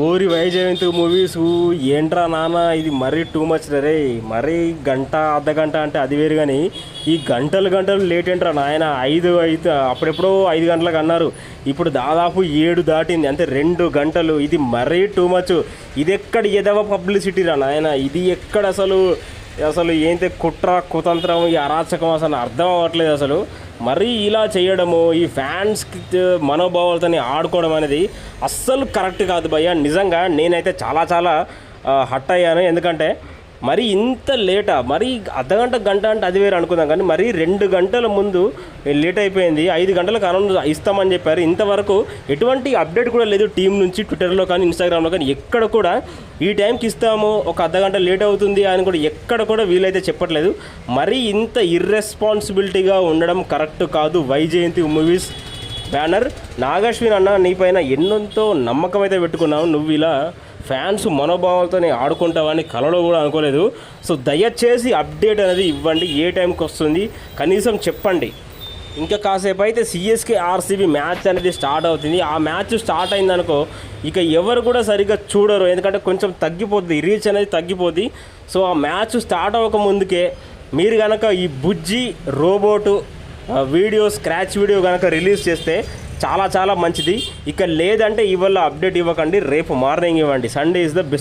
ఓరి వైజయంతి మూవీస్ ఏంట్రా నాన్న ఇది మరీ టూ మచ్ రే. మరీ గంట అర్ధ గంట అంటే అది వేరు, కానీ ఈ గంటలు గంటలు లేట్ ఏంట్రా నాయన. ఐదు అప్పుడెప్పుడో 5 గంటలకు అన్నారు, ఇప్పుడు దాదాపు 7 దాటింది, అంటే 2 గంటలు. ఇది మరీ టూ మచ్. ఇది ఎక్కడ ఎదవ పబ్లిసిటీ రా నాయన. ఇది ఎక్కడ అసలు ఏంటి కుట్ర కుతంత్రం, ఈ అరాచకం అసలు అర్థం అవ్వట్లేదు అసలు. మరీ ఇలా చేయడము, ఈ ఫ్యాన్స్కి మనోభావాలతో ఆడుకోవడం అనేది అస్సలు కరెక్ట్ కాదు భయ్య. నిజంగా నేనైతే చాలా హట్ అయ్యాను. ఎందుకంటే మరి ఇంత లేటా, మరి అర్ధగంట గంట అంటే అది వేరు అనుకుందాం, కానీ మరీ 2 గంటల ముందు లేట్ అయిపోయింది. 5 గంటలకు అనౌన్స్ ఇస్తామని చెప్పారు. ఇంతవరకు ఎటువంటి అప్డేట్ కూడా లేదు టీం నుంచి, ట్విట్టర్లో కానీ ఇన్స్టాగ్రామ్లో కానీ ఎక్కడ కూడా ఈ టైంకి ఇస్తాము, ఒక అర్ధగంట లేట్ అవుతుంది అని కూడా ఎక్కడ కూడా వీలైతే చెప్పట్లేదు. మరీ ఇంత ఇర్రెస్పాన్సిబిలిటీగా ఉండడం కరెక్ట్ కాదు. వైజయంతి మూవీస్ బ్యానర్ నాగశ్విన్ అన్న, నీపైన ఎన్నోంతో నమ్మకం అయితే పెట్టుకున్నావు. నువ్వు ఇలా ఫ్యాన్స్ మనోభావాలతో ఆడుకుంటావని కలలో కూడా అనుకోలేదు. సో దయచేసి అప్డేట్ అనేది ఇవ్వండి, ఏ టైంకి వస్తుంది కనీసం చెప్పండి. ఇంకా కాసేపు అయితే సిఎస్కే ఆర్సీబీ మ్యాచ్ అనేది స్టార్ట్ అవుతుంది. ఆ మ్యాచ్ స్టార్ట్ అయిందనుకో ఇక ఎవరు కూడా సరిగ్గా చూడరు, ఎందుకంటే కొంచెం తగ్గిపోద్ది, రీచ్ అనేది తగ్గిపోద్ది. సో ఆ మ్యాచ్ స్టార్ట్ అవ్వక ముందుకే మీరు కనుక ఈ బుజ్జి రోబోటు వీడియో, స్క్రాచ్ వీడియో కనుక రిలీజ్ చేస్తే చాలా మంచిది. ఇక లేదంటే ఇవాళ అప్డేట్ ఇవ్వకండి, రేపు మార్నింగ్ ఇవ్వండి. Sunday is the best.